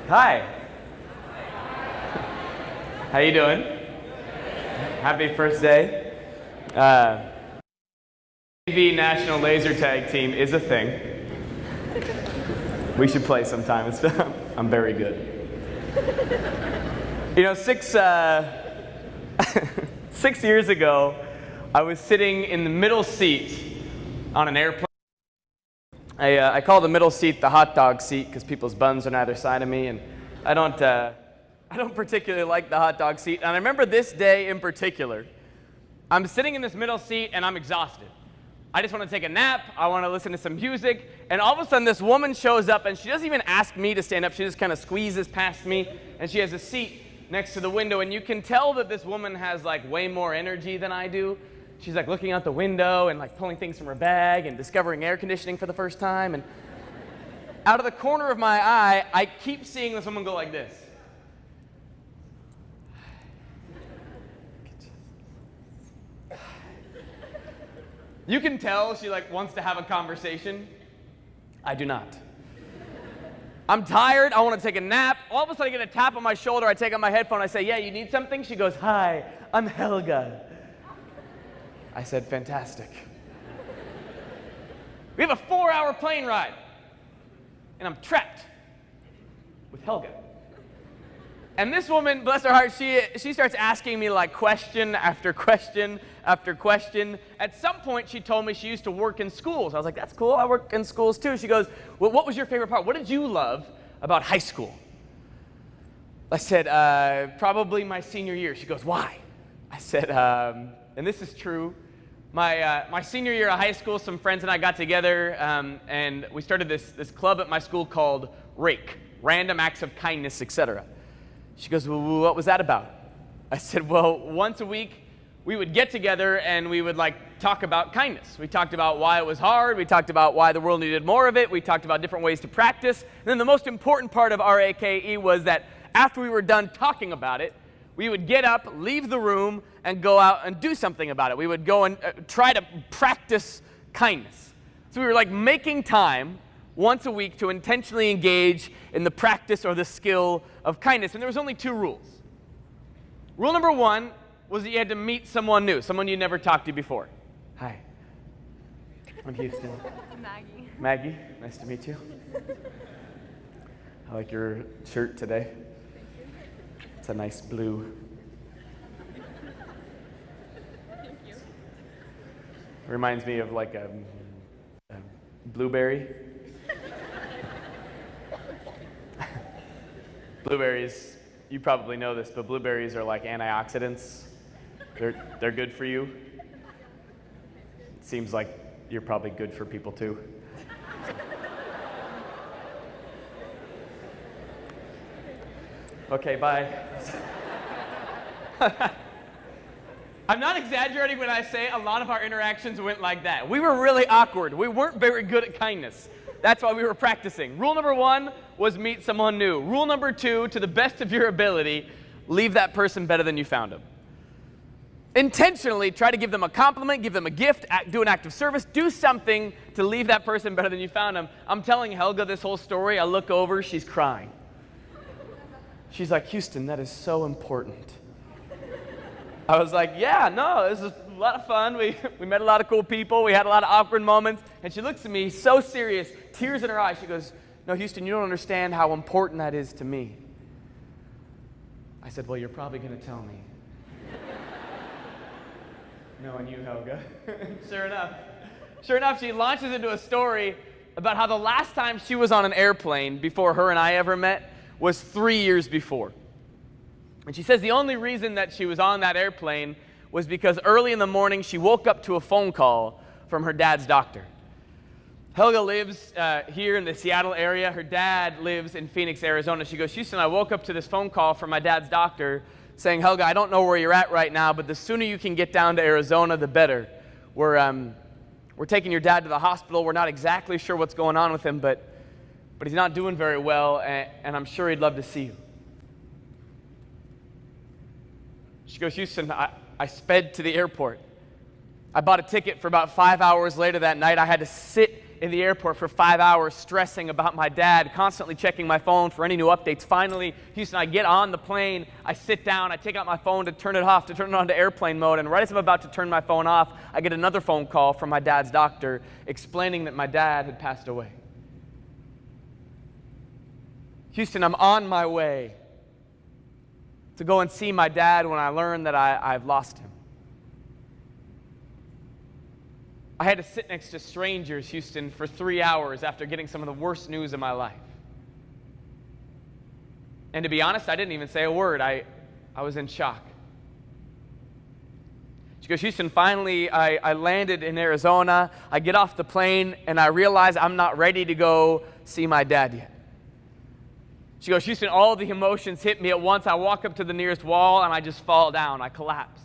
Hi. How you doing? Happy first day. TV National Laser Tag Team is a thing. We should play sometime. I'm very good. You know, 6 years ago, I was sitting in the middle seat on an airplane. I call the middle seat the hot dog seat because people's buns are on either side of me, and I don't particularly like the hot dog seat. And I remember this day in particular. I'm sitting in this middle seat and I'm exhausted. I just want to take a nap. I want to listen to some music. And all of a sudden, this woman shows up, and she doesn't even ask me to stand up. She just kind of squeezes past me, and she has a seat next to the window. And you can tell that this woman has like way more energy than I do. She's like looking out the window and like pulling things from her bag and discovering air conditioning for the first time. And out of the corner of my eye, I keep seeing this woman go like this. You can tell she like wants to have a conversation. I do not. I'm tired. I want to take a nap. All of a sudden, I get a tap on my shoulder. I take out my headphone. I say, "Yeah, you need something?" She goes, "Hi, I'm Helga." I said, "Fantastic." We have a 4-hour plane ride, and I'm trapped with Helga. And this woman, bless her heart, she starts asking me like question after question after question. At some point, she told me she used to work in schools. I was like, "That's cool. I work in schools too." She goes, "Well, what was your favorite part? What did you love about high school?" I said, "Probably my senior year." She goes, "Why?" I said, and this is true. My senior year of high school, some friends and I got together, and we started this club at my school called RAKE, Random Acts of Kindness, etc. She goes, "Well, what was that about?" I said, "Well, once a week, we would get together and we would like talk about kindness. We talked about why it was hard. We talked about why the world needed more of it. We talked about different ways to practice. And then the most important part of RAKE was that after we were done talking about it, we would get up, leave the room, and go out and do something about it. We would go and try to practice kindness." So we were like making time once a week to intentionally engage in the practice or the skill of kindness. And there was only 2 rules. Rule number 1 was that you had to meet someone new, someone you never talked to before. "Hi, I'm Houston." Maggie. Maggie, nice to meet you. I like your shirt today. It's a nice blue. Thank you. Reminds me of like a blueberry. Blueberries, you probably know this, but blueberries are like antioxidants. They're good for you. It seems like you're probably good for people too. Okay, bye. I'm not exaggerating when I say a lot of our interactions went like that. We were really awkward. We weren't very good at kindness. That's why we were practicing. Rule number 1 was meet someone new. Rule number 2, to the best of your ability, leave that person better than you found them. Intentionally try to give them a compliment, give them a gift, do an act of service, do something to leave that person better than you found them. I'm telling Helga this whole story. I look over, she's crying. She's like, "Houston, that is so important." I was like, "Yeah, no, this is a lot of fun. We met a lot of cool people. We had a lot of awkward moments." And she looks at me so serious, tears in her eyes. She goes, "No, Houston, you don't understand how important that is to me." I said, "Well, you're probably going to tell me." Knowing you, Helga. Sure enough, she launches into a story about how the last time she was on an airplane before her and I ever met was 3 years before. And she says the only reason that she was on that airplane was because early in the morning she woke up to a phone call from her dad's doctor. Helga lives here in the Seattle area. Her dad lives in Phoenix, Arizona. She goes, "Houston, I woke up to this phone call from my dad's doctor saying, 'Helga, I don't know where you're at right now, but the sooner you can get down to Arizona, the better. We're taking your dad to the hospital. We're not exactly sure what's going on with him, but he's not doing very well, and I'm sure he'd love to see you.'" She goes, "Houston, I sped to the airport. I bought a ticket for about 5 hours later that night. I had to sit in the airport for 5 hours stressing about my dad, constantly checking my phone for any new updates. Finally, Houston, I get on the plane, I sit down, I take out my phone to turn it off, to turn it on to airplane mode, and right as I'm about to turn my phone off, I get another phone call from my dad's doctor explaining that my dad had passed away. Houston, I'm on my way to go and see my dad when I learn that I've lost him. I had to sit next to strangers, Houston, for 3 hours after getting some of the worst news of my life. And to be honest, I didn't even say a word. I was in shock. She goes, Houston, finally I landed in Arizona. I get off the plane, and I realize I'm not ready to go see my dad yet. She goes, Houston, all the emotions hit me at once. I walk up to the nearest wall, and I just fall down. I collapse.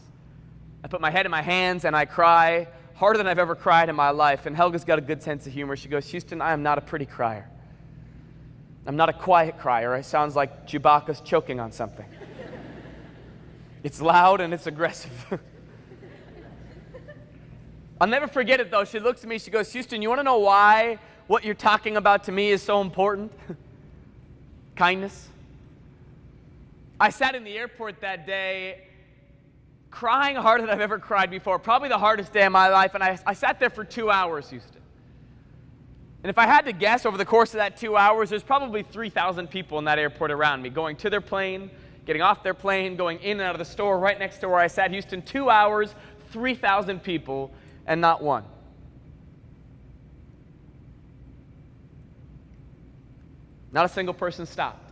I put my head in my hands, and I cry harder than I've ever cried in my life. And Helga's got a good sense of humor. She goes, Houston, I am not a pretty crier. I'm not a quiet crier. It sounds like Chewbacca's choking on something. It's loud and it's aggressive. I'll never forget it, though. She looks at me, she goes, Houston, you want to know why what you're talking about to me is so important? Kindness. I sat in the airport that day crying harder than I've ever cried before, probably the hardest day of my life, and I sat there for 2 hours, Houston. And if I had to guess, over the course of that 2 hours, there's probably 3,000 people in that airport around me, going to their plane, getting off their plane, going in and out of the store right next to where I sat. Houston, 2 hours, 3,000 people, and not one. Not a single person stopped.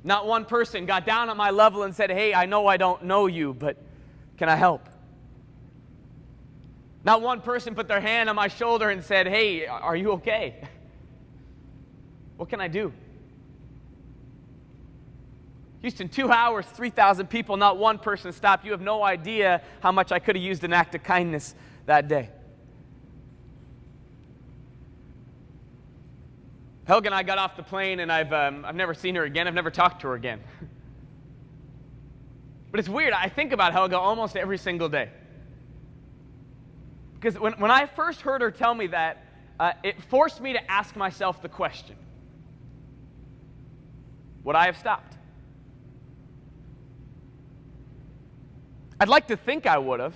Not one person got down at my level and said, hey, I know I don't know you, but can I help? Not one person put their hand on my shoulder and said, hey, are you okay? What can I do? Houston, 2 hours, 3,000 people, not one person stopped. You have no idea how much I could have used an act of kindness that day. Helga and I got off the plane, and I've never seen her again. I've never talked to her again. But it's weird. I think about Helga almost every single day. Because when I first heard her tell me that, it forced me to ask myself the question, would I have stopped? I'd like to think I would have.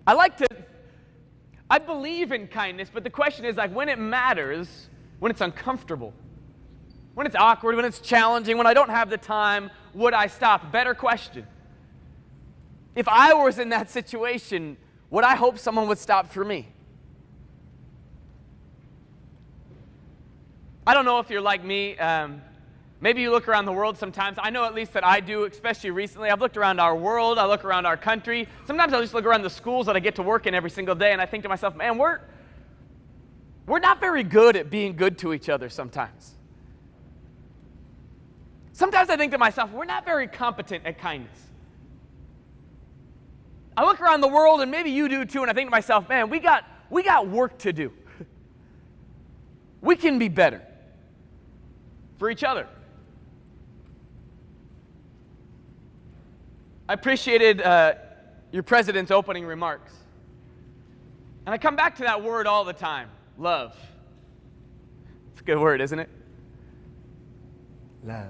I believe in kindness, but the question is, like, when it matters, when it's uncomfortable, when it's awkward, when it's challenging, when I don't have the time, would I stop? Better question. If I was in that situation, would I hope someone would stop for me? I don't know if you're like me. Maybe you look around the world sometimes. I know at least that I do, especially recently. I've looked around our world. I look around our country. Sometimes I'll just look around the schools that I get to work in every single day, and I think to myself, man, we're not very good at being good to each other sometimes. Sometimes I think to myself, we're not very competent at kindness. I look around the world, and maybe you do too, and I think to myself, man, we got work to do. We can be better for each other. I appreciated your president's opening remarks. And I come back to that word all the time, love. It's a good word, isn't it? Love.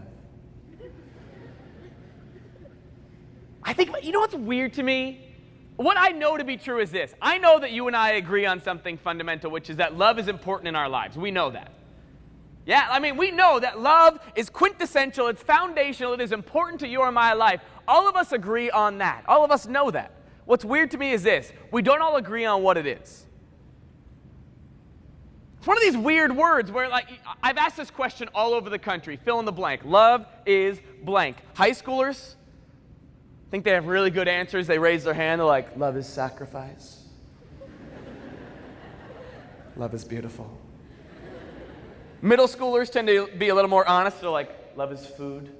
I think, you know what's weird to me? What I know to be true is this. I know that you and I agree on something fundamental, which is that love is important in our lives. We know that. Yeah, I mean, we know that love is quintessential, it's foundational, it is important to your and my life. All of us agree on that. All of us know that. What's weird to me is this. We don't all agree on what it is. It's one of these weird words where, like, I've asked this question all over the country. Fill in the blank. Love is blank. High schoolers think they have really good answers. They raise their hand. They're like, love is sacrifice. Love is beautiful. Middle schoolers tend to be a little more honest. They're like, love is food.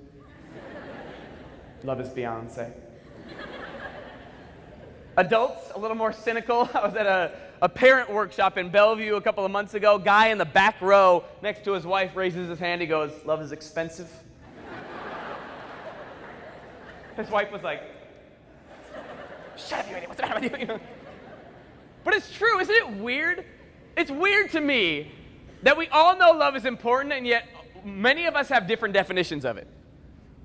Love is Beyonce. Adults, a little more cynical. I was at a parent workshop in Bellevue a couple of months ago. Guy in the back row next to his wife raises his hand. He goes, love is expensive. His wife was like, shut up, you idiot. What's the matter with you? But it's true, isn't it weird? It's weird to me that we all know love is important, and yet many of us have different definitions of it.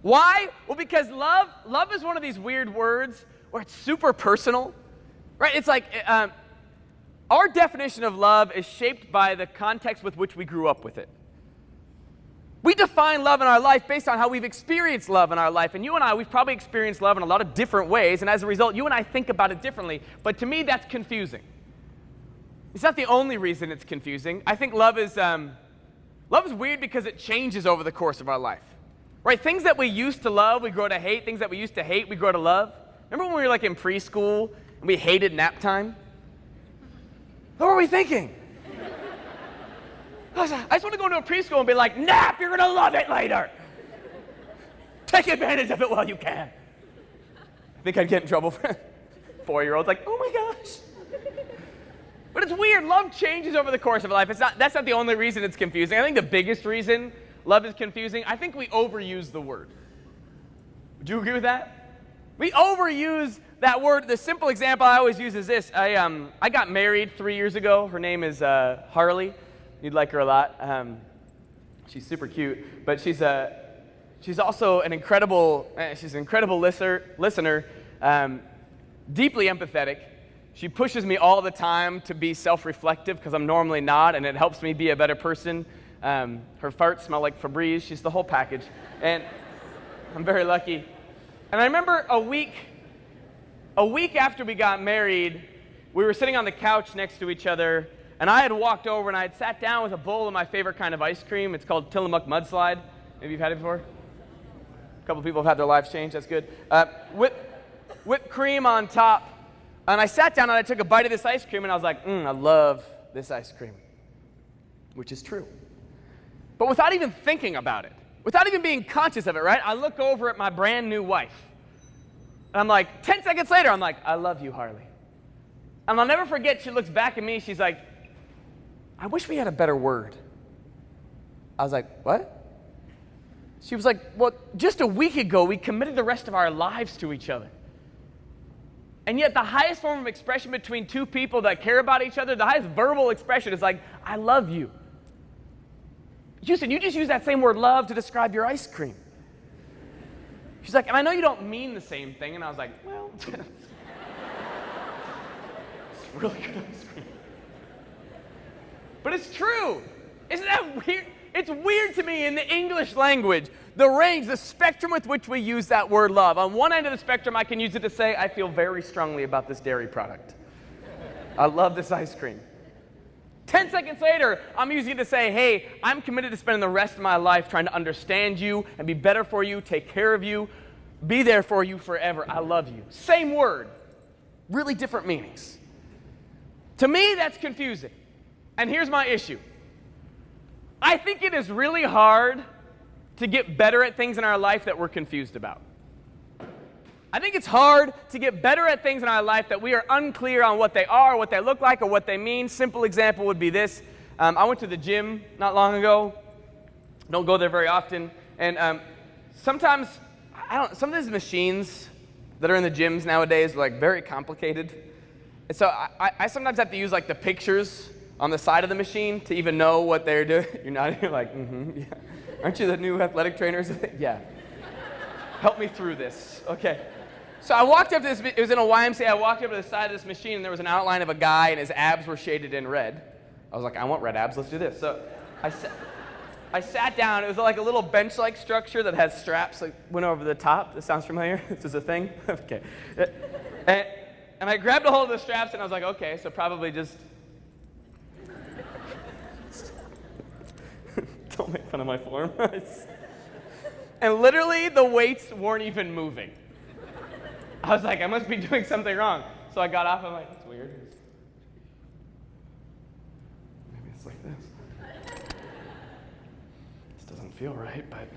Why? Well, because love is one of these weird words where it's super personal, right? It's like our definition of love is shaped by the context with which we grew up with it. We define love in our life based on how we've experienced love in our life. And you and I, we've probably experienced love in a lot of different ways. And as a result, you and I think about it differently. But to me, that's confusing. It's not the only reason it's confusing. I think love is weird because it changes over the course of our life. Right? Things that we used to love, we grow to hate. Things that we used to hate, we grow to love. Remember when we were like in preschool and we hated nap time? What were we thinking? I just want to go into a preschool and be like, nap, you're going to love it later. Take advantage of it while you can. I think I'd get in trouble for 4-year-olds like, oh my gosh. But it's weird. Love changes over the course of life. That's not the only reason it's confusing. I think the biggest reason love is confusing, I think we overuse the word. Would you agree with that? We overuse that word. The simple example I always use is this. I got married 3 years ago. Her name is Harley. You'd like her a lot. She's super cute, but she's also an incredible listener, deeply empathetic. She pushes me all the time to be self-reflective because I'm normally not, and it helps me be a better person. Her farts smell like Febreze. She's the whole package, and I'm very lucky. And I remember a week after we got married, we were sitting on the couch next to each other, and I had walked over and I had sat down with a bowl of my favorite kind of ice cream. It's called Tillamook Mudslide. Maybe you've had it before? A couple people have had their lives changed. That's good. Whipped cream on top. And I sat down and I took a bite of this ice cream and I was like, I love this ice cream, which is true. But without even thinking about it, without even being conscious of it, right? I look over at my brand new wife. And I'm like, 10 seconds later, I'm like, I love you, Harley. And I'll never forget, she looks back at me, she's like, I wish we had a better word. I was like, what? She was like, well, just a week ago, we committed the rest of our lives to each other. And yet the highest form of expression between two people that care about each other, the highest verbal expression is like, I love you. Houston, you just use that same word love to describe your ice cream. She's like, and I know you don't mean the same thing. And I was like, well, it's really good ice cream. But it's true. Isn't that weird? It's weird to me in the English language, the range, the spectrum with which we use that word love. On one end of the spectrum, I can use it to say, I feel very strongly about this dairy product. I love this ice cream. 10 seconds later, I'm using it to say, hey, I'm committed to spending the rest of my life trying to understand you and be better for you, take care of you, be there for you forever. I love you. Same word, really different meanings. To me, that's confusing. And here's my issue. I think it is really hard to get better at things in our life that we're confused about. I think it's hard to get better at things in our life that we are unclear on what they are, what they look like, or what they mean. Simple example would be this. I went to the gym not long ago. Don't go there very often. And sometimes some of these machines that are in the gyms nowadays are like very complicated. And so I sometimes have to use like the pictures on the side of the machine to even know what they're doing. You're not, you're like, yeah. Aren't you the new athletic trainers? Yeah. Help me through this. Okay. So I walked up to this, it was in a YMCA, I walked up to the side of this machine and there was an outline of a guy and his abs were shaded in red. I was like, I want red abs, let's do this. So I sat down, it was like a little bench-like structure that has straps that went over the top. This sounds familiar? This is a thing? Okay. And I grabbed a hold of the straps and I was like, okay, so probably just don't make fun of my form. And literally, the weights weren't even moving. I was like, I must be doing something wrong. So I got off, I'm like, that's weird. Maybe it's like this. This doesn't feel right, but...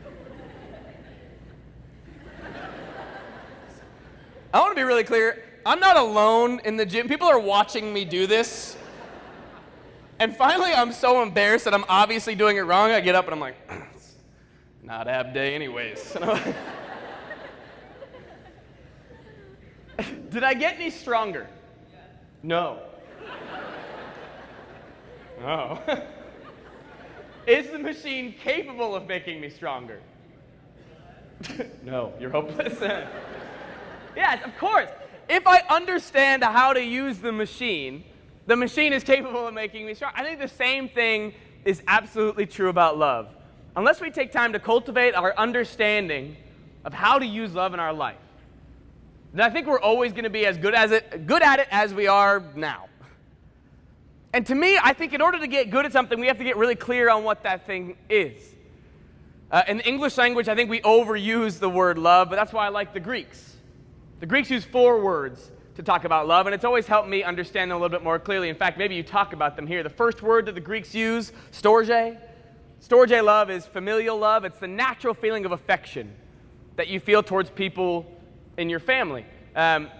I want to be really clear. I'm not alone in the gym. People are watching me do this. And finally, I'm so embarrassed that I'm obviously doing it wrong. I get up and I'm like, it's not ab day anyways. And I'm like, did I get any stronger? No. Oh. Is the machine capable of making me stronger? No, you're hopeless. Yes, of course. If I understand how to use the machine is capable of making me strong. I think the same thing is absolutely true about love. Unless we take time to cultivate our understanding of how to use love in our life, then I think we're always going to be as good at it as we are now. And to me, I think in order to get good at something, we have to get really clear on what that thing is. In the English language, I think we overuse the word love, but that's why I like the Greeks. The Greeks use 4 words to talk about love, and it's always helped me understand them a little bit more clearly. In fact, maybe you talk about them here. The first word that the Greeks use, storge. Storge love is familial love. It's the natural feeling of affection that you feel towards people in your family.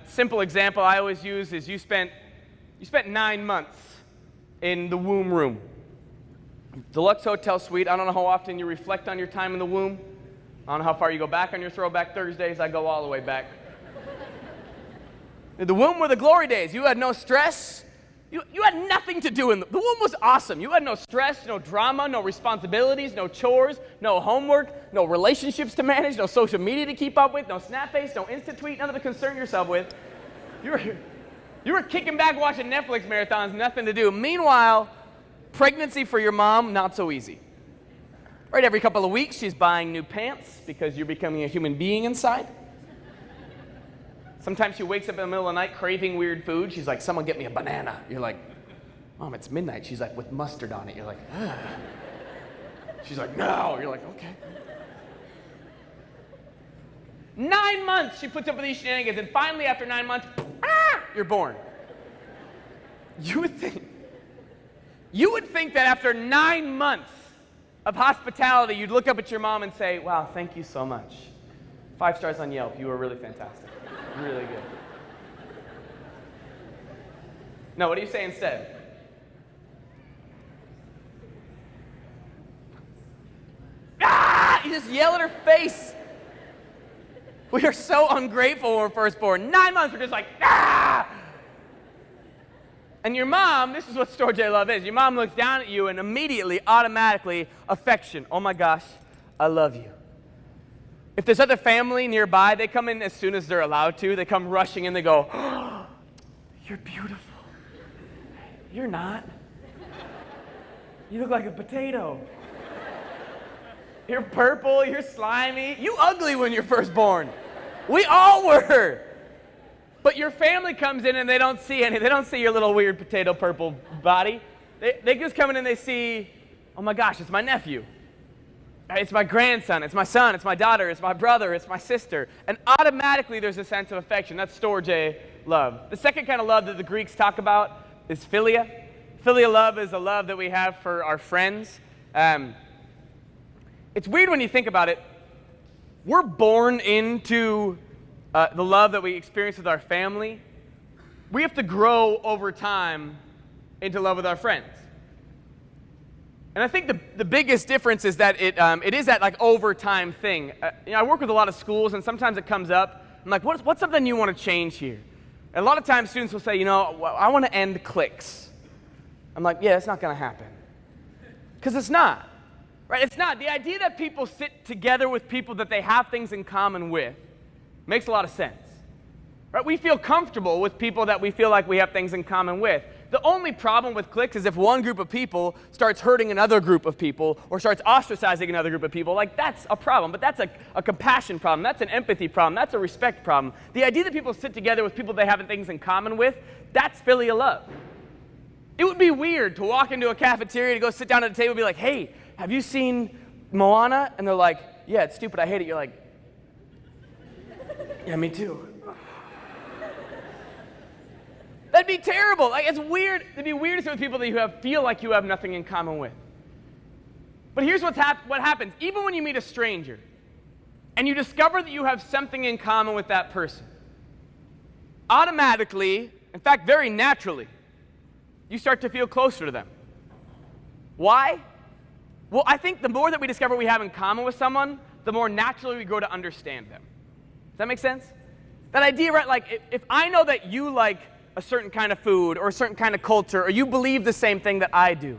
Simple example I always use is you spent 9 months in the womb room. Deluxe Hotel Suite. I don't know how often you reflect on your time in the womb. I don't know how far you go back on your Throwback Thursdays. I go all the way back. The womb were the glory days. You had no stress. You had nothing to do the womb was awesome. You had no stress, no drama, no responsibilities, no chores, no homework, no relationships to manage, no social media to keep up with, no Snapface, no Insta tweet, nothing to concern yourself with. You were kicking back watching Netflix marathons, nothing to do. Meanwhile, pregnancy for your mom, not so easy. Right, every couple of weeks, she's buying new pants because you're becoming a human being inside. Sometimes she wakes up in the middle of the night craving weird food. She's like, someone get me a banana. You're like, Mom, it's midnight. She's like, with mustard on it. You're like, ugh. She's like, no. You're like, okay. 9 months she puts up with these shenanigans, and finally after 9 months, you're born. You would think that after 9 months of hospitality, you'd look up at your mom and say, wow, thank you so much. 5 stars on Yelp. You were really fantastic. Really good. No, what do you say instead? Ah! You just yell at her face. We are so ungrateful when we're first born. 9 months, we're just like, ah! And your mom, this is what storge love is. Your mom looks down at you and immediately, automatically, affection. Oh my gosh, I love you. If there's other family nearby, they come in as soon as they're allowed to. They come rushing in, they go, oh, you're beautiful. You're not. You look like a potato. You're purple, you're slimy. You ugly when you're first born. We all were. But your family comes in and they don't see any. They don't see your little weird potato purple body. They just come in and they see, oh my gosh, it's my nephew. It's my grandson, it's my son, it's my daughter, it's my brother, it's my sister. And automatically there's a sense of affection. That's storge love. The second kind of love that the Greeks talk about is philia. Philia love is a love that we have for our friends. It's weird when you think about it. We're born into the love that we experience with our family. We have to grow over time into love with our friends. And I think the biggest difference is that it is that like over time thing. I work with a lot of schools, and sometimes it comes up. I'm like, what's something you want to change here? And a lot of times students will say, I want to end cliques. I'm like, yeah, it's not going to happen. Because it's not. Right? It's not. The idea that people sit together with people that they have things in common with makes a lot of sense. Right? We feel comfortable with people that we feel like we have things in common with. The only problem with cliques is if one group of people starts hurting another group of people or starts ostracizing another group of people. Like, that's a problem, but that's a compassion problem. That's an empathy problem. That's a respect problem. The idea that people sit together with people they have things in common with, that's filial love. It would be weird to walk into a cafeteria, to go sit down at a table and be like, hey, have you seen Moana? And they're like, yeah, it's stupid, I hate it. You're like, yeah, me too. That'd be terrible. Like, it's weird. It'd be weird to sit with people that you feel like you have nothing in common with. But here's what happens. Even when you meet a stranger and you discover that you have something in common with that person, automatically, in fact, very naturally, you start to feel closer to them. Why? Well, I think the more that we discover we have in common with someone, the more naturally we grow to understand them. Does that make sense? That idea, right? Like, if I know that you like a certain kind of food or a certain kind of culture, or you believe the same thing that I do.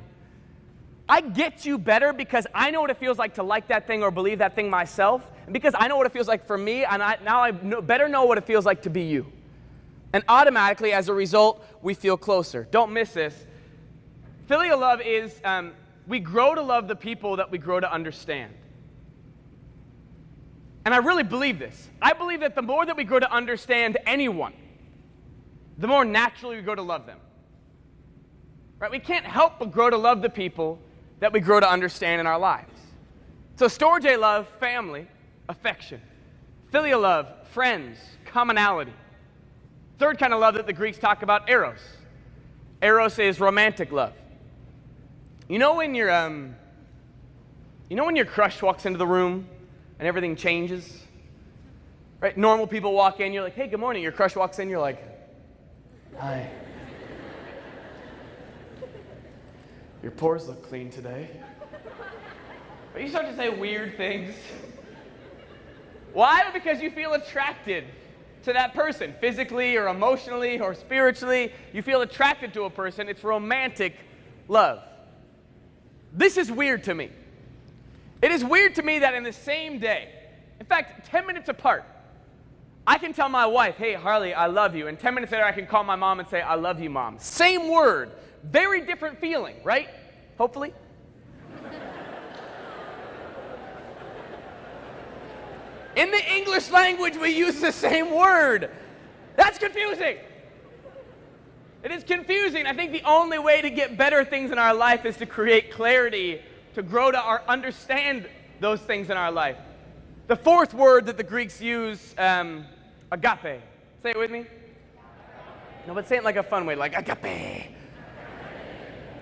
I get you better because I know what it feels like to like that thing or believe that thing myself, and because I know what it feels like for me, and better know what it feels like to be you. And automatically, as a result, we feel closer. Don't miss this. Filial love is we grow to love the people that we grow to understand. And I really believe this. I believe that the more that we grow to understand anyone, the more naturally we grow to love them. Right? We can't help but grow to love the people that we grow to understand in our lives. So storge love, family, affection. Filial love, friends, commonality. Third kind of love that the Greeks talk about, eros. Eros is romantic love. You know when your crush walks into the room and everything changes? Right? Normal people walk in, you're like, hey, good morning. Your crush walks in, you're like, hi. Your pores look clean today. But you start to say weird things. Why? Because you feel attracted to that person, physically or emotionally or spiritually. You feel attracted to a person. It's romantic love. This is weird to me. It is weird to me that in the same day, in fact, 10 minutes apart, I can tell my wife, hey, Harley, I love you. And 10 minutes later, I can call my mom and say, I love you, Mom. Same word, very different feeling, right? Hopefully. In the English language, we use the same word. That's confusing. It is confusing. I think the only way to get better things in our life is to create clarity, to grow to understand those things in our life. The fourth word that the Greeks use, agape. Say it with me. No, but say it like a fun way, like agape.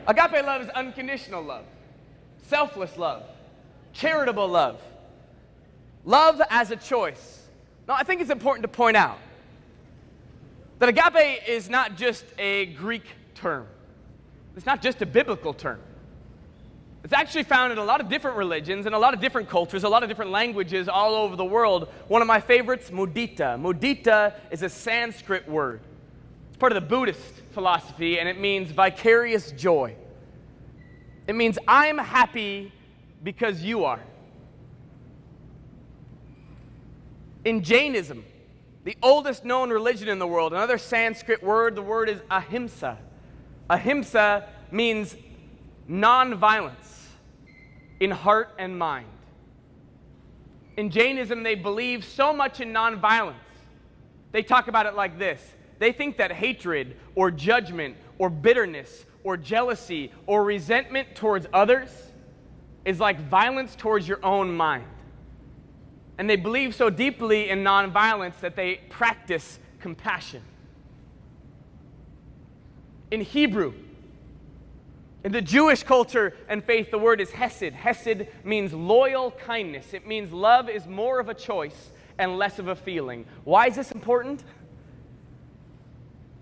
Agape love is unconditional love, selfless love, charitable love, love as a choice. Now, I think it's important to point out that agape is not just a Greek term. It's not just a biblical term. It's actually found in a lot of different religions, in a lot of different cultures, a lot of different languages all over the world. One of my favorites, mudita. Mudita is a Sanskrit word. It's part of the Buddhist philosophy, and it means vicarious joy. It means I'm happy because you are. In Jainism, the oldest known religion in the world, another Sanskrit word, the word is ahimsa. Ahimsa means non-violence in heart and mind. In Jainism, they believe so much in non-violence. They talk about it like this. They think that hatred or judgment or bitterness or jealousy or resentment towards others is like violence towards your own mind. And they believe so deeply in nonviolence that they practice compassion. In Hebrew, in the Jewish culture and faith, the word is hesed. Hesed means loyal kindness. It means love is more of a choice and less of a feeling. Why is this important?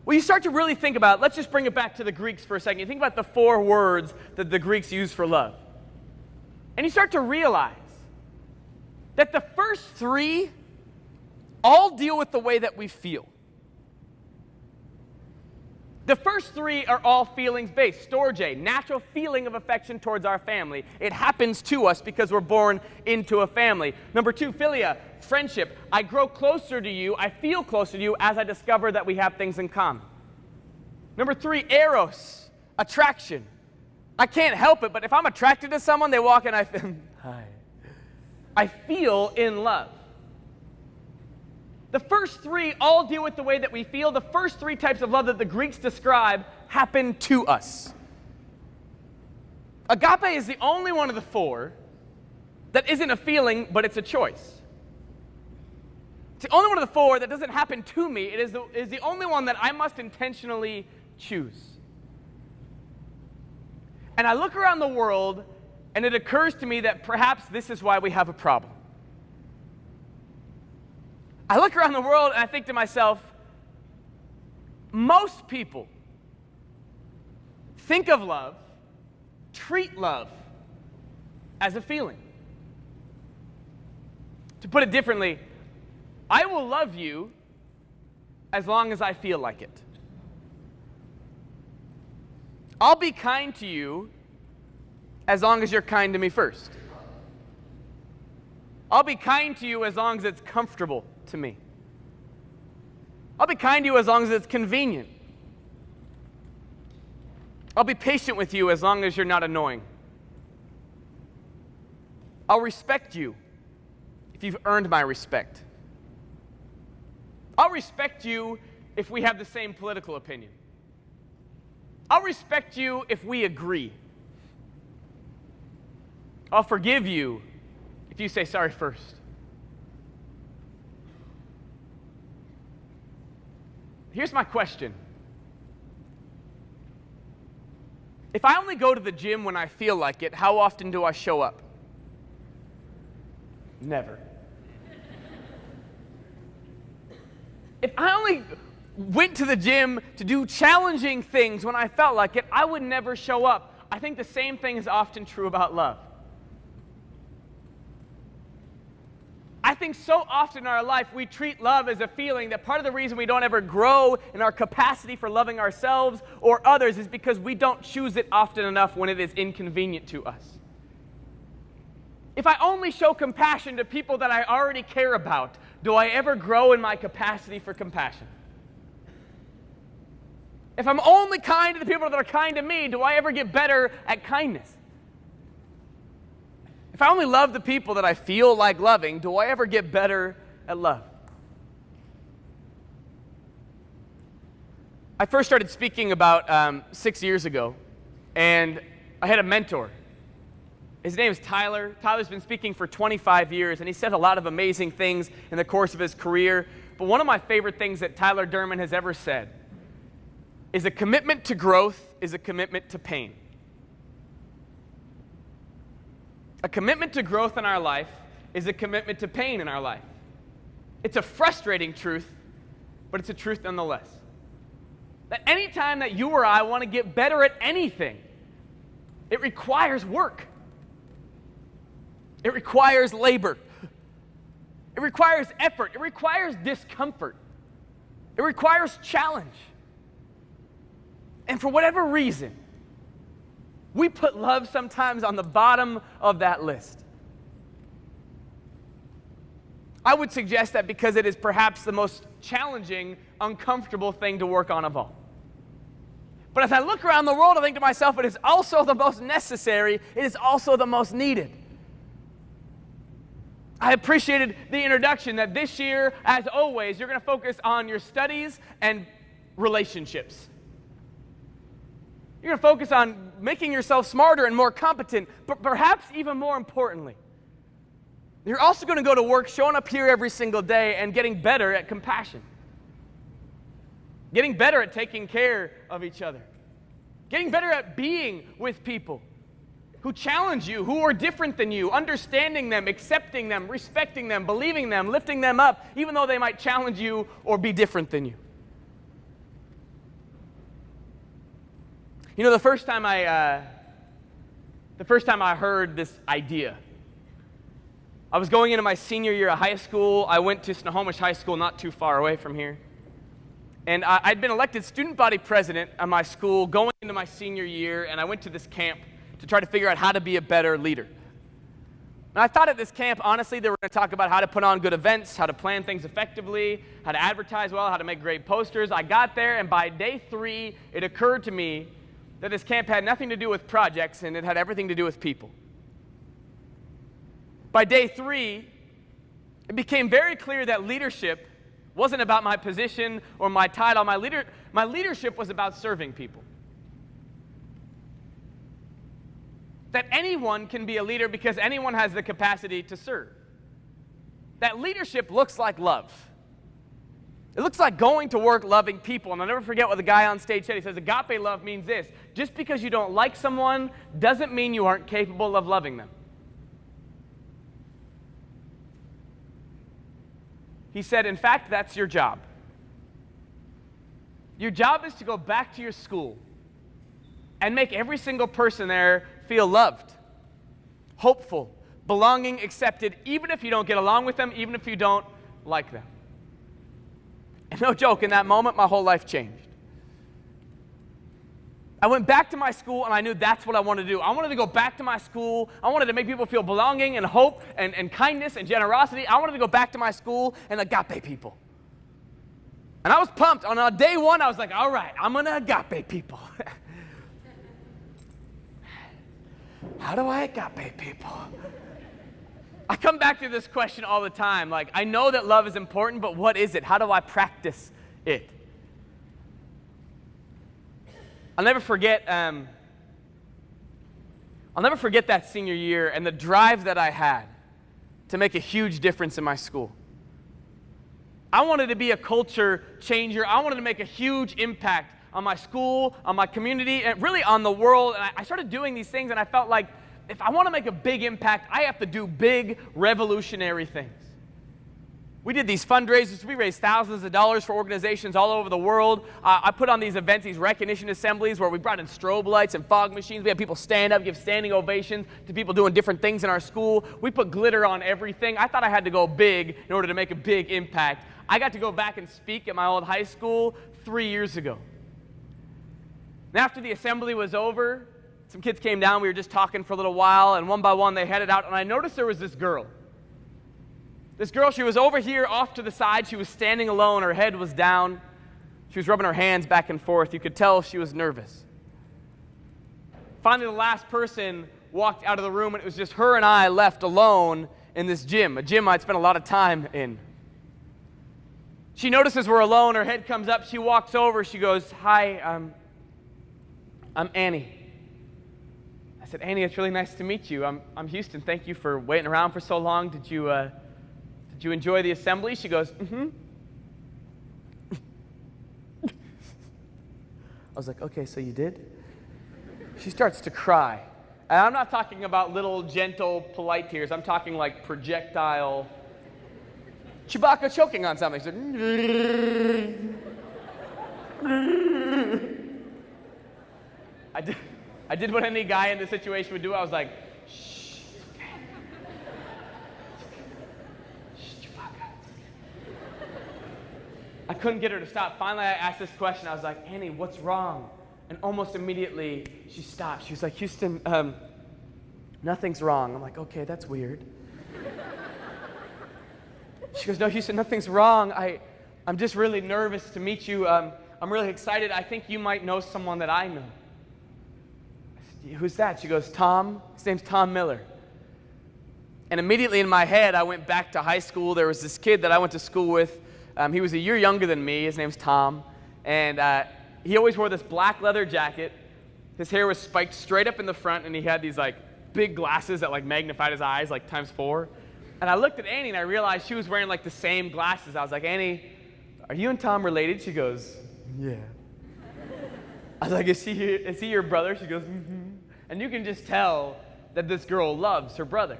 Well, you start to really think about, let's just bring it back to the Greeks for a second. You think about the four words that the Greeks use for love. And you start to realize that the first three all deal with the way that we feel. The first three are all feelings-based. Storge, natural feeling of affection towards our family. It happens to us because we're born into a family. Number two, philia, friendship. I grow closer to you, I feel closer to you as I discover that we have things in common. Number three, eros, attraction. I can't help it, but if I'm attracted to someone, they walk in, I feel, hi. I feel in love. The first three all deal with the way that we feel. The first three types of love that the Greeks describe happen to us. Agape is the only one of the four that isn't a feeling, but it's a choice. It's the only one of the four that doesn't happen to me. It is the only one that I must intentionally choose. And I look around the world, and it occurs to me that perhaps this is why we have a problem. I look around the world and I think to myself, most people think of love, treat love as a feeling. To put it differently, I will love you as long as I feel like it. I'll be kind to you as long as you're kind to me first. I'll be kind to you as long as it's comfortable to me. I'll be kind to you as long as it's convenient. I'll be patient with you as long as you're not annoying. I'll respect you if you've earned my respect. I'll respect you if we have the same political opinion. I'll respect you if we agree. I'll forgive you if you say sorry first. Here's my question. If I only go to the gym when I feel like it, how often do I show up? Never. If I only went to the gym to do challenging things when I felt like it, I would never show up. I think the same thing is often true about love. I think so often in our life we treat love as a feeling that part of the reason we don't ever grow in our capacity for loving ourselves or others is because we don't choose it often enough when it is inconvenient to us. If I only show compassion to people that I already care about, do I ever grow in my capacity for compassion? If I'm only kind to the people that are kind to me, do I ever get better at kindness? If I only love the people that I feel like loving, do I ever get better at love? I first started speaking about 6 years ago, and I had a mentor. His name is Tyler. Tyler's been speaking for 25 years, and he said a lot of amazing things in the course of his career. But one of my favorite things that Tyler Durman has ever said is a commitment to growth is a commitment to pain. A commitment to growth in our life is a commitment to pain in our life. It's a frustrating truth, but it's a truth nonetheless. That any time that you or I want to get better at anything, it requires work. It requires labor. It requires effort. It requires discomfort. It requires challenge. And for whatever reason, we put love sometimes on the bottom of that list. I would suggest that because it is perhaps the most challenging, uncomfortable thing to work on of all. But as I look around the world, I think to myself, it is also the most necessary. It is also the most needed. I appreciated the introduction that this year, as always, you're going to focus on your studies and relationships. You're going to focus on making yourself smarter and more competent, but perhaps even more importantly, you're also going to go to work showing up here every single day and getting better at compassion. Getting better at taking care of each other. Getting better at being with people who challenge you, who are different than you, understanding them, accepting them, respecting them, believing them, lifting them up, even though they might challenge you or be different than you. You know, the first time I heard this idea, I was going into my senior year of high school. I went to Snohomish High School, not too far away from here. And I'd been elected student body president of my school going into my senior year, and I went to this camp to try to figure out how to be a better leader. And I thought at this camp, honestly, they were going to talk about how to put on good events, how to plan things effectively, how to advertise well, how to make great posters. I got there, and by day 3, it occurred to me that this camp had nothing to do with projects, and it had everything to do with people. By day 3, it became very clear that leadership wasn't about my position or my title. My leadership was about serving people. That anyone can be a leader because anyone has the capacity to serve. That leadership looks like love. It looks like going to work loving people. And I'll never forget what the guy on stage said. He says, agape love means this. Just because you don't like someone doesn't mean you aren't capable of loving them. He said, in fact, that's your job. Your job is to go back to your school and make every single person there feel loved, hopeful, belonging, accepted, even if you don't get along with them, even if you don't like them. And no joke, in that moment, my whole life changed. I went back to my school, and I knew that's what I wanted to do. I wanted to go back to my school. I wanted to make people feel belonging and hope and kindness and generosity. I wanted to go back to my school and agape people. And I was pumped. On day one, I was like, all right, I'm going to agape people. How do I agape people? I come back to this question all the time. Like, I know that love is important, but what is it? How do I practice it? I'll never forget that senior year and the drive that I had to make a huge difference in my school. I wanted to be a culture changer. I wanted to make a huge impact on my school, on my community, and really on the world. And I started doing these things, and I felt like if I want to make a big impact, I have to do big, revolutionary things. We did these fundraisers. We raised thousands of dollars for organizations all over the world. I put on these events, these recognition assemblies where we brought in strobe lights and fog machines. We had people stand up, give standing ovations to people doing different things in our school. We put glitter on everything. I thought I had to go big in order to make a big impact. I got to go back and speak at my old high school 3 years ago. And after the assembly was over, some kids came down. We were just talking for a little while, and one by one they headed out, and I noticed there was this girl. This girl, she was over here off to the side. She was standing alone. Her head was down. She was rubbing her hands back and forth. You could tell she was nervous. Finally, the last person walked out of the room, and it was just her and I left alone in this gym, a gym I'd spent a lot of time in. She notices we're alone. Her head comes up. She walks over. She goes, "Hi, I'm Annie." I said, "Annie, it's really nice to meet you. I'm Houston. Thank you for waiting around for so long. Did you enjoy the assembly?" She goes, "Mm-hmm." I was like, "Okay, so you did?" She starts to cry. And I'm not talking about little, gentle, polite tears. I'm talking like projectile, Chewbacca choking on something. She's like, I did what any guy in this situation would do. I was like, "Shh, it's okay. Shh, Chewbacca, it's okay." I couldn't get her to stop. Finally, I asked this question. I was like, "Annie, what's wrong?" And almost immediately, she stopped. She was like, "Houston, nothing's wrong." I'm like, "Okay, that's weird." She goes, "No, Houston, nothing's wrong. I'm just really nervous to meet you. I'm really excited. I think you might know someone that I know." I said, "Who's that?" She goes, "Tom. His name's Tom Miller." And immediately in my head, I went back to high school. There was this kid that I went to school with. He was a year younger than me. His name's Tom. And he always wore this black leather jacket. His hair was spiked straight up in the front, and he had these like big glasses that like magnified his eyes like times 4. And I looked at Annie, and I realized she was wearing like the same glasses. I was like, "Annie, are you and Tom related?" She goes, "Yeah." I was like, is he your brother?" She goes, "Mm-hmm." And you can just tell that this girl loves her brother.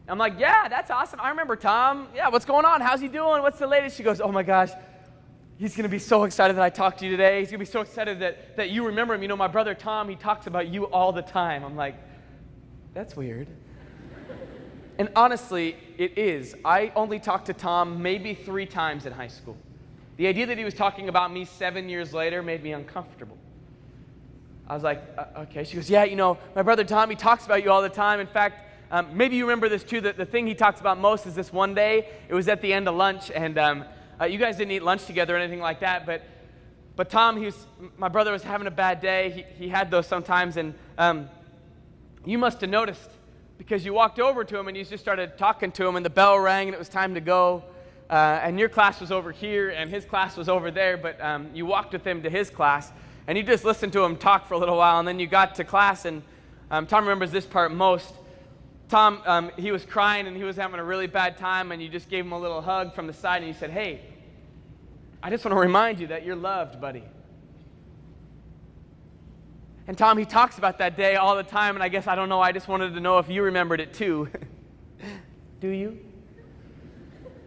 I'm like, "Yeah, that's awesome. I remember Tom. Yeah, what's going on? How's he doing? What's the latest?" She goes, "Oh my gosh, he's going to be so excited that I talked to you today. He's going to be so excited that you remember him. You know, my brother Tom, he talks about you all the time." I'm like, that's weird. And honestly, it is. I only talked to Tom maybe 3 times in high school. The idea that he was talking about me 7 years later made me uncomfortable. I was like, okay. She goes, "Yeah, you know, my brother Tom, he talks about you all the time. In fact, maybe you remember this too, that the thing he talks about most is this one day. It was at the end of lunch, and you guys didn't eat lunch together or anything like that, but Tom, my brother was having a bad day. He had those sometimes, and you must have noticed, because you walked over to him and you just started talking to him, and the bell rang and it was time to go, and your class was over here and his class was over there, but you walked with him to his class and you just listened to him talk for a little while, and then you got to class, and Tom remembers this part most. Tom, he was crying and he was having a really bad time, and you just gave him a little hug from the side and you said, "Hey, I just want to remind you that you're loved, buddy." And Tom, he talks about that day all the time, and I guess, I don't know, I just wanted to know if you remembered it too. Do you?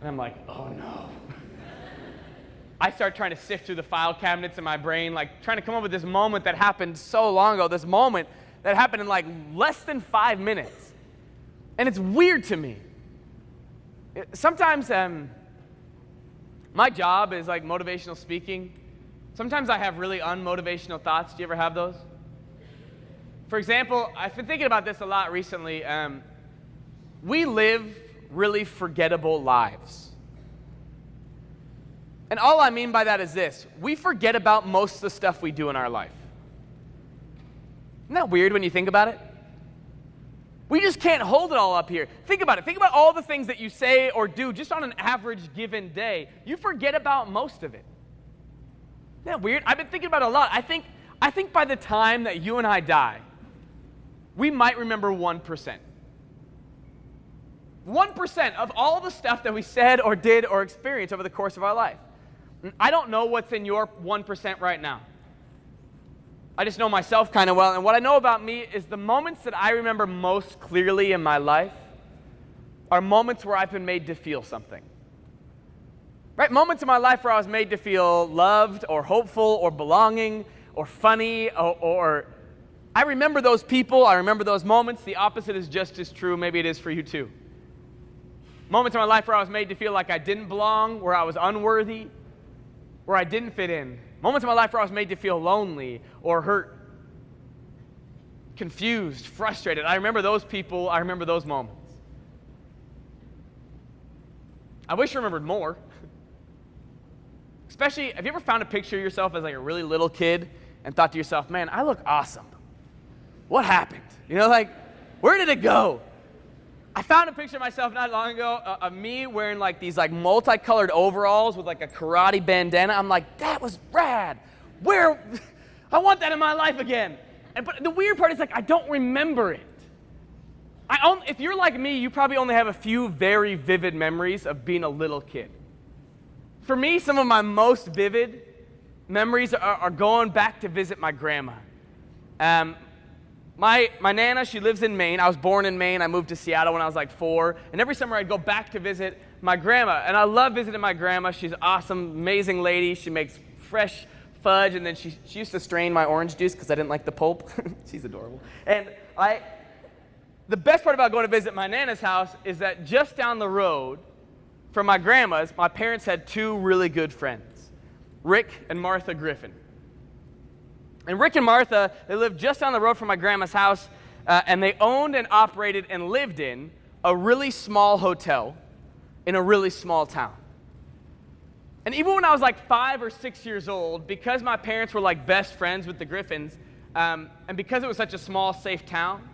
And I'm like, oh no. I start trying to sift through the file cabinets in my brain, like trying to come up with this moment that happened so long ago, this moment that happened in like less than 5 minutes. And it's weird to me. Sometimes my job is like motivational speaking. Sometimes I have really unmotivational thoughts. Do you ever have those? For example, I've been thinking about this a lot recently. We live really forgettable lives. And all I mean by that is this: we forget about most of the stuff we do in our life. Isn't that weird when you think about it? We just can't hold it all up here. Think about it. Think about all the things that you say or do just on an average given day. You forget about most of it. Isn't that weird? I've been thinking about it a lot. I think by the time that you and I die, we might remember 1%. 1% of all the stuff that we said or did or experienced over the course of our life. I don't know what's in your 1% right now. I just know myself kind of well, and what I know about me is the moments that I remember most clearly in my life are moments where I've been made to feel something. Right? Moments in my life where I was made to feel loved or hopeful or belonging or funny or I remember those people, I remember those moments. The opposite is just as true. Maybe it is for you too. Moments in my life where I was made to feel like I didn't belong, where I was unworthy, where I didn't fit in. Moments in my life where I was made to feel lonely or hurt, confused, frustrated. I remember those people. I remember those moments. I wish I remembered more. Especially, have you ever found a picture of yourself as like a really little kid and thought to yourself, man, I look awesome. What happened? You know, like, where did it go? I found a picture of myself not long ago of me wearing like these like multicolored overalls with like a karate bandana. I'm like, that was rad. I want that in my life again. But the weird part is like I don't remember it. If you're like me, you probably only have a few very vivid memories of being a little kid. For me, some of my most vivid memories are going back to visit my grandma. My Nana, she lives in Maine. I was born in Maine. I moved to Seattle when I was like 4. And every summer I'd go back to visit my grandma. And I love visiting my grandma. She's an awesome, amazing lady. She makes fresh fudge. And then she used to strain my orange juice because I didn't like the pulp. She's adorable. And the best part about going to visit my Nana's house is that just down the road from my grandma's, my parents had 2 really good friends, Rick and Martha Griffin. And Rick and Martha, they lived just down the road from my grandma's house, and they owned and operated and lived in a really small hotel in a really small town. And even when I was like 5 or 6 years old, because my parents were like best friends with the Griffins, and because it was such a small, safe town,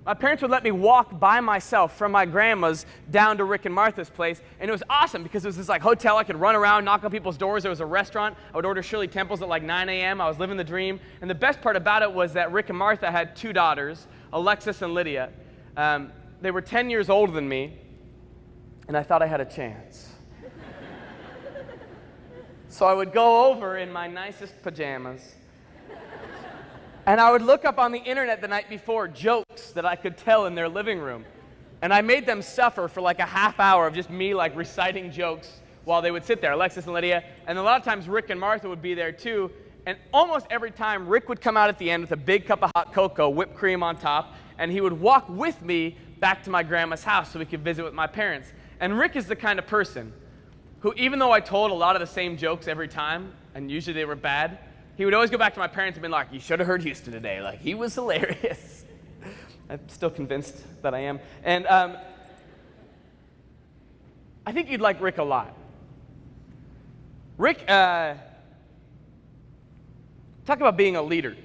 my parents would let me walk by myself from my grandma's down to Rick and Martha's place, and it was awesome because it was this like hotel. I could run around, knock on people's doors. There was a restaurant. I would order Shirley Temples at like 9 a.m. I was living the dream. And the best part about it was that Rick and Martha had 2 daughters, Alexis and Lydia. They were 10 years older than me, and I thought I had a chance. So I would go over in my nicest pajamas, and I would look up on the internet the night before jokes that I could tell in their living room. And I made them suffer for like a half hour of just me like reciting jokes while they would sit there, Alexis and Lydia. And a lot of times Rick and Martha would be there too. And almost every time Rick would come out at the end with a big cup of hot cocoa, whipped cream on top, and he would walk with me back to my grandma's house so we could visit with my parents. And Rick is the kind of person who, even though I told a lot of the same jokes every time, and usually they were bad, he would always go back to my parents and be like, you should have heard Houston today. Like, he was hilarious. I'm still convinced that I am. And I think you'd like Rick a lot. Rick, talk about being a leader.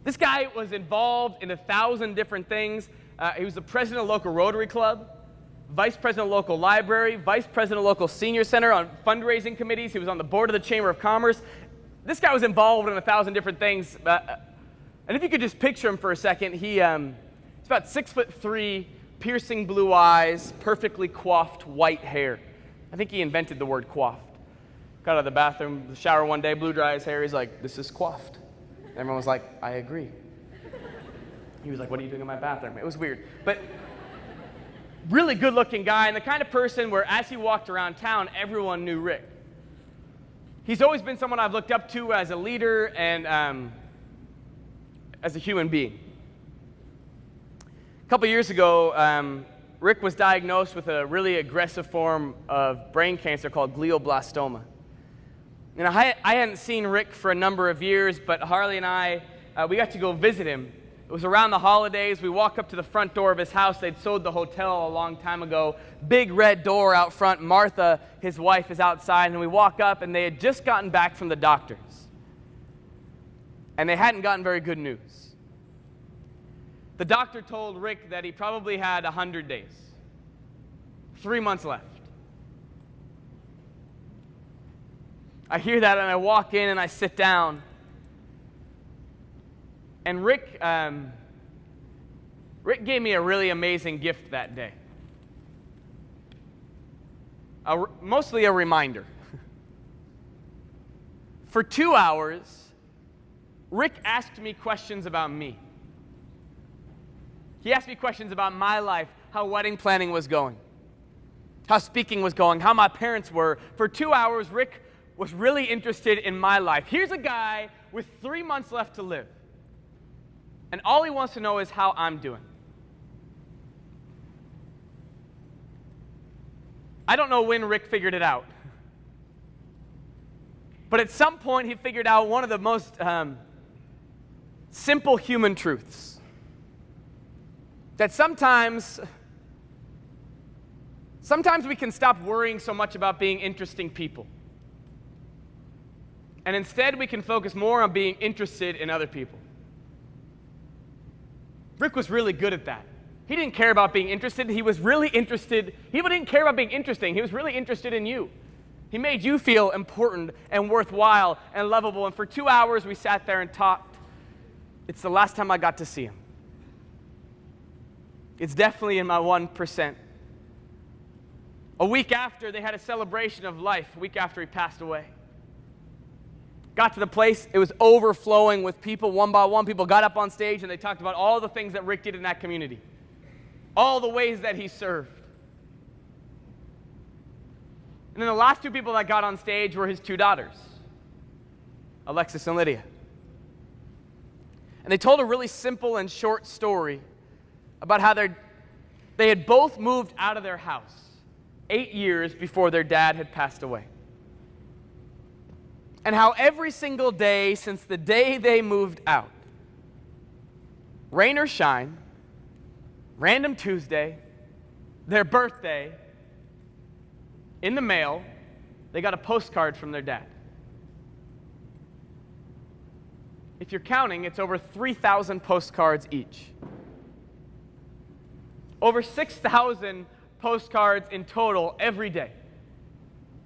This guy was involved in 1,000 different things. He was the president of the local Rotary Club, vice president of the local library, vice president of the local senior center on fundraising committees. He was on the board of the Chamber of Commerce. This guy was involved in 1,000 different things. And if you could just picture him for a second, he's about 6'3", piercing blue eyes, perfectly coiffed white hair. I think he invented the word coiffed. Got out of the bathroom, the shower one day, blew dry his hair. He's like, this is coiffed. And everyone was like, I agree. He was like, what are you doing in my bathroom? It was weird. But really good-looking guy, and the kind of person where as he walked around town, everyone knew Rick. He's always been someone I've looked up to as a leader and as a human being. A couple years ago, Rick was diagnosed with a really aggressive form of brain cancer called glioblastoma. And I hadn't seen Rick for a number of years, but Harley and I, we got to go visit him It was around the holidays. We walk up to the front door of his house. They'd sold the hotel a long time ago. Big red door out front. Martha, his wife, is outside. And we walk up, and they had just gotten back from the doctors. And they hadn't gotten very good news. The doctor told Rick that he probably had 100 days. 3 months left. I hear that, and I walk in, and I sit down. And Rick gave me a really amazing gift that day. Mostly a reminder. For 2 hours, Rick asked me questions about me. He asked me questions about my life, how wedding planning was going, how speaking was going, how my parents were. For 2 hours, Rick was really interested in my life. Here's a guy with 3 months left to live. And all he wants to know is how I'm doing. I don't know when Rick figured it out. But at some point, he figured out one of the most simple human truths. That sometimes we can stop worrying so much about being interesting people. And instead, we can focus more on being interested in other people. Rick was really good at that. He didn't care about being interested. He was really interested. He didn't care about being interesting. He was really interested in you. He made you feel important and worthwhile and lovable. And for 2 hours, we sat there and talked. It's the last time I got to see him. It's definitely in my 1%. A week after, they had a celebration of life, a week after he passed away. Got to the place, it was overflowing with people. One by one, people got up on stage and they talked about all the things that Rick did in that community. All the ways that he served. And then the last two people that got on stage were his two daughters, Alexis and Lydia. And they told a really simple and short story about how they had both moved out of their house 8 years before their dad had passed away. And how every single day since the day they moved out, rain or shine, random Tuesday, their birthday, in the mail, they got a postcard from their dad. If you're counting, it's over 3,000 postcards each. Over 6,000 postcards in total every day.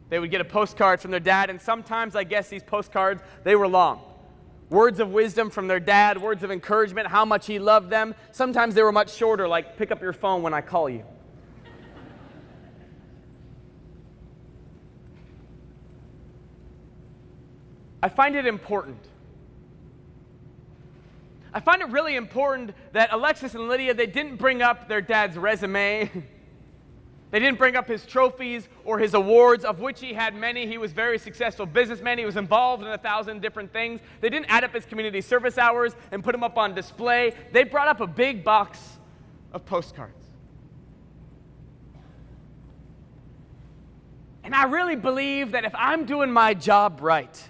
They would get a postcard from their dad, and sometimes, I guess, these postcards, they were long. Words of wisdom from their dad, words of encouragement, how much he loved them. Sometimes they were much shorter, like, pick up your phone when I call you. I find it important. I find it really important that Alexis and Lydia, they didn't bring up their dad's resume. They didn't bring up his trophies or his awards, of which he had many. He was a very successful businessman. He was involved in 1,000 different things. They didn't add up his community service hours and put them up on display. They brought up a big box of postcards. And I really believe that if I'm doing my job right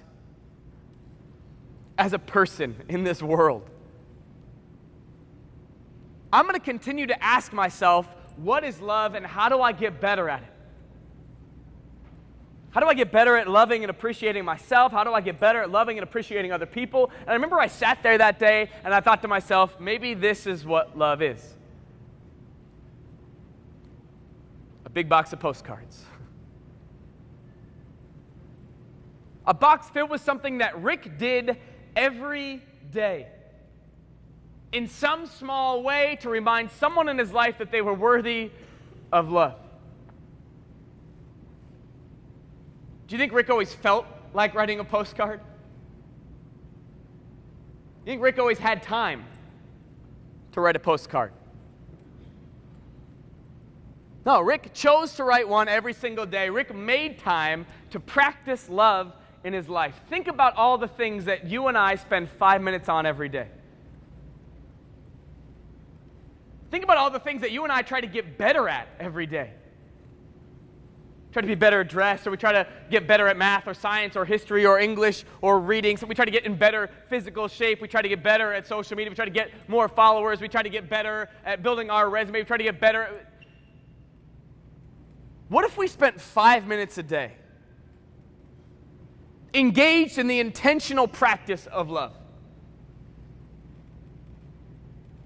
as a person in this world, I'm going to continue to ask myself, what is love and how do I get better at it? How do I get better at loving and appreciating myself? How do I get better at loving and appreciating other people? And I remember I sat there that day and I thought to myself, maybe this is what love is. A big box of postcards. A box filled with something that Rick did every day, in some small way, to remind someone in his life that they were worthy of love. Do you think Rick always felt like writing a postcard? You think Rick always had time to write a postcard? No, Rick chose to write one every single day. Rick made time to practice love in his life. Think about all the things that you and I spend 5 minutes on every day. Think about all the things that you and I try to get better at every day. try to be better dressed, or we try to get better at math or science or history or English or reading. So we try to get in better physical shape. We try to get better at social media. We try to get more followers. We try to get better at building our resume. We try to get better. What if we spent 5 minutes a day engaged in the intentional practice of love?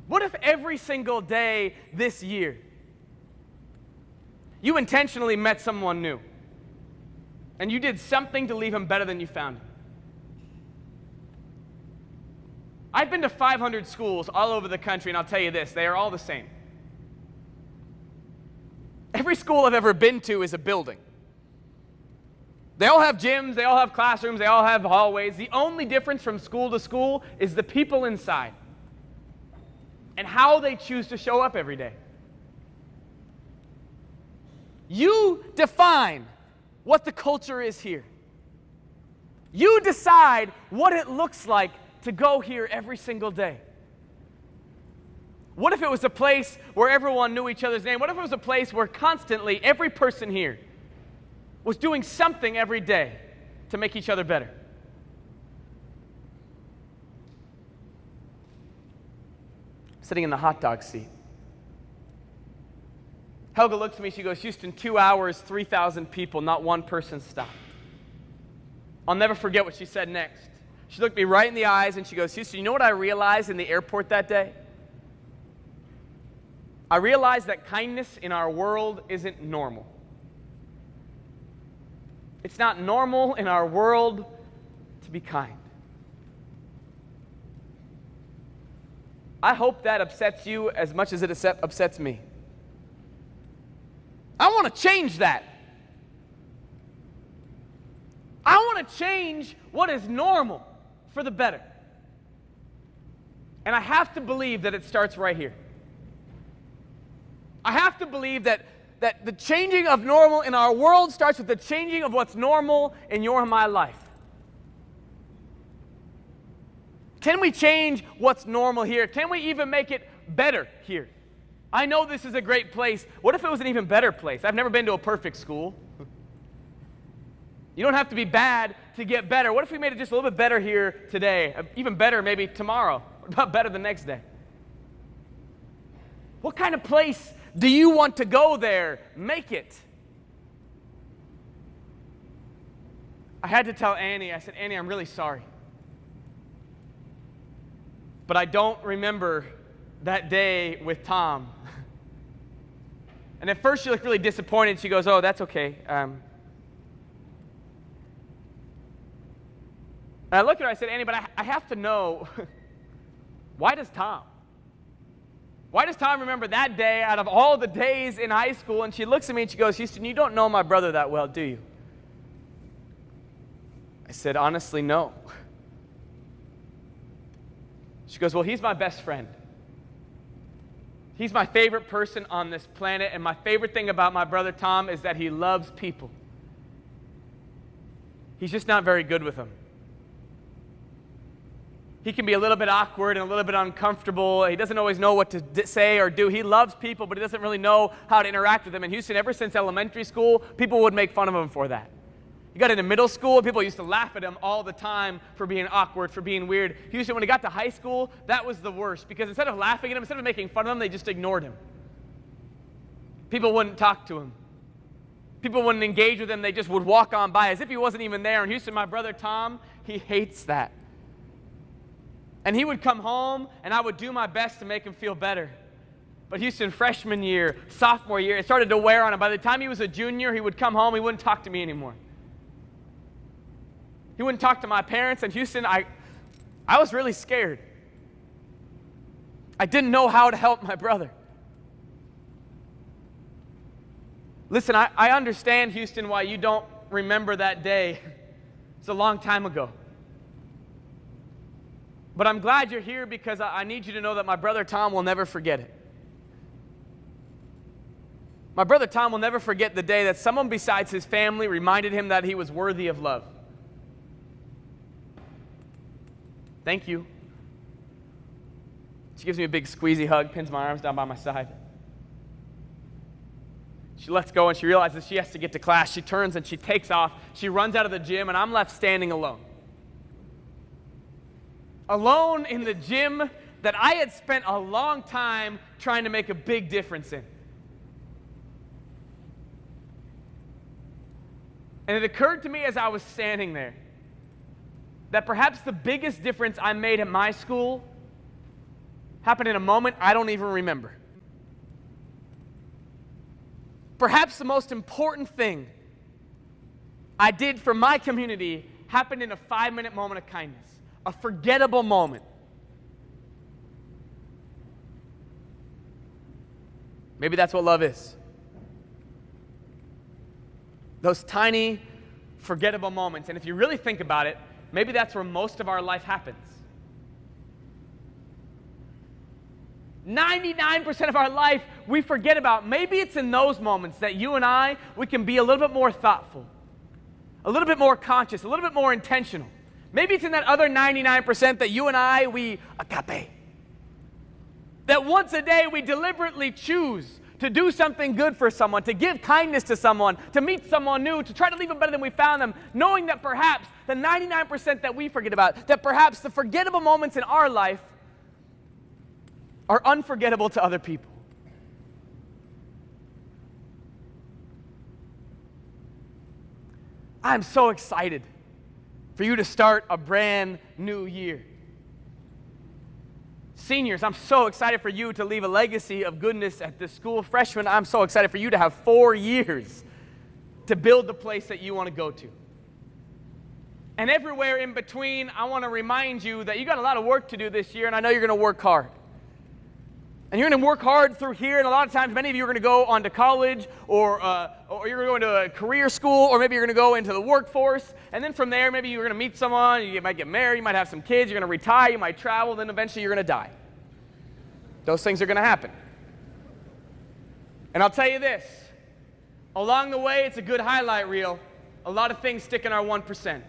What if every single day this year you intentionally met someone new and you did something to leave him better than you found him? I've been to 500 schools all over the country, and I'll tell you this, they are all the same. Every school I've ever been to is a building. They all have gyms, they all have classrooms, they all have hallways. The only difference from school to school is the people inside and how they choose to show up every day. You define what the culture is here. You decide what it looks like to go here every single day. What if it was a place where everyone knew each other's name? What if it was a place where constantly every person here was doing something every day to make each other better? Sitting in the hot dog seat. Helga looks at me, she goes, "Houston, 2 hours, 3,000 people, not one person stopped." I'll never forget what she said next. She looked me right in the eyes and she goes, "Houston, you know what I realized in the airport that day? I realized that kindness in our world isn't normal. It's not normal in our world to be kind." I hope that upsets you as much as it upsets me. I want to change that. I want to change what is normal for the better. And I have to believe that it starts right here. I have to believe that the changing of normal in our world starts with the changing of what's normal in your and my life. Can we change what's normal here? Can we even make it better here? I know this is a great place. What if it was an even better place? I've never been to a perfect school. You don't have to be bad to get better. What if we made it just a little bit better here today? Even better maybe tomorrow. What about better the next day? What kind of place do you want to go there? Make it. I had to tell Annie, I said, "Annie, I'm really sorry. But I don't remember that day with Tom." And at first she looked really disappointed. She goes, "Oh, that's okay." And I looked at her, I said, "Annie, but I have to know, why does Tom remember that day out of all the days in high school?" And she looks at me and she goes, "Houston, you don't know my brother that well, do you?" I said, "Honestly, no." She goes, "Well, he's my best friend. He's my favorite person on this planet, and my favorite thing about my brother Tom is that he loves people. He's just not very good with them. He can be a little bit awkward and a little bit uncomfortable. He doesn't always know what to say or do. He loves people, but he doesn't really know how to interact with them." In Houston, ever since elementary school, people would make fun of him for that. He got into middle school, people used to laugh at him all the time for being awkward, for being weird. Houston, when he got to high school, that was the worst, because instead of laughing at him, instead of making fun of him, they just ignored him. People wouldn't talk to him. People wouldn't engage with him. They just would walk on by as if he wasn't even there. And Houston, my brother Tom, he hates that. And he would come home, and I would do my best to make him feel better. But Houston, freshman year, sophomore year, it started to wear on him. By the time he was a junior, he would come home, he wouldn't talk to me anymore. He wouldn't talk to my parents. And Houston, I was really scared. I didn't know how to help my brother. Listen, I understand, Houston, why you don't remember that day. It's a long time ago. But I'm glad you're here, because I need you to know that my brother Tom will never forget it. My brother Tom will never forget the day that someone besides his family reminded him that he was worthy of love. Thank you. She gives me a big squeezy hug, pins my arms down by my side. She lets go and she realizes she has to get to class. She turns and she takes off. She runs out of the gym, and I'm left standing alone. Alone in the gym that I had spent a long time trying to make a big difference in. And it occurred to me as I was standing there that perhaps the biggest difference I made at my school happened in a moment I don't even remember. Perhaps the most important thing I did for my community happened in a 5-minute moment of kindness, a forgettable moment. Maybe that's what love is. Those tiny, forgettable moments. And if you really think about it, maybe that's where most of our life happens. 99% of our life we forget about. Maybe it's in those moments that you and I, we can be a little bit more thoughtful, a little bit more conscious, a little bit more intentional. Maybe it's in that other 99% that you and I, we agape. That once a day we deliberately choose to do something good for someone, to give kindness to someone, to meet someone new, to try to leave them better than we found them, knowing that perhaps the 99% that we forget about, that perhaps the forgettable moments in our life are unforgettable to other people. I'm so excited for you to start a brand new year. Seniors, I'm so excited for you to leave a legacy of goodness at this school. Freshmen, I'm so excited for you to have 4 years to build the place that you want to go to. And everywhere in between, I want to remind you that you got a lot of work to do this year, and I know you're going to work hard. And you're going to work hard through here, and a lot of times, many of you are going to go on to college, or you're going to go into a career school, or maybe you're going to go into the workforce, and then from there, maybe you're going to meet someone, you might get married, you might have some kids, you're going to retire, you might travel, then eventually you're going to die. Those things are going to happen. And I'll tell you this, along the way, it's a good highlight reel. A lot of things stick in our 1%.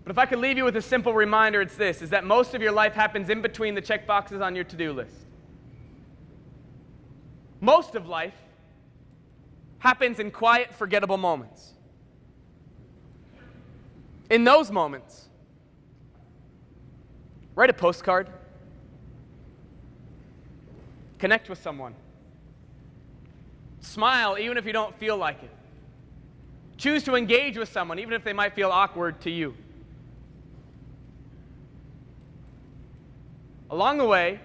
But if I could leave you with a simple reminder, it's this, is that most of your life happens in between the check boxes on your to-do list. Most of life happens in quiet, forgettable moments. In those moments, write a postcard. Connect with someone. Smile even if you don't feel like it. Choose to engage with someone even if they might feel awkward to you. Along the way,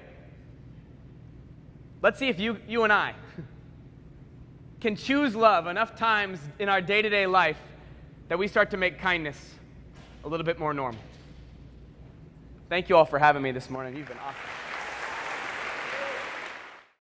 let's see if you and I can choose love enough times in our day-to-day life that we start to make kindness a little bit more normal. Thank you all for having me this morning. You've been awesome.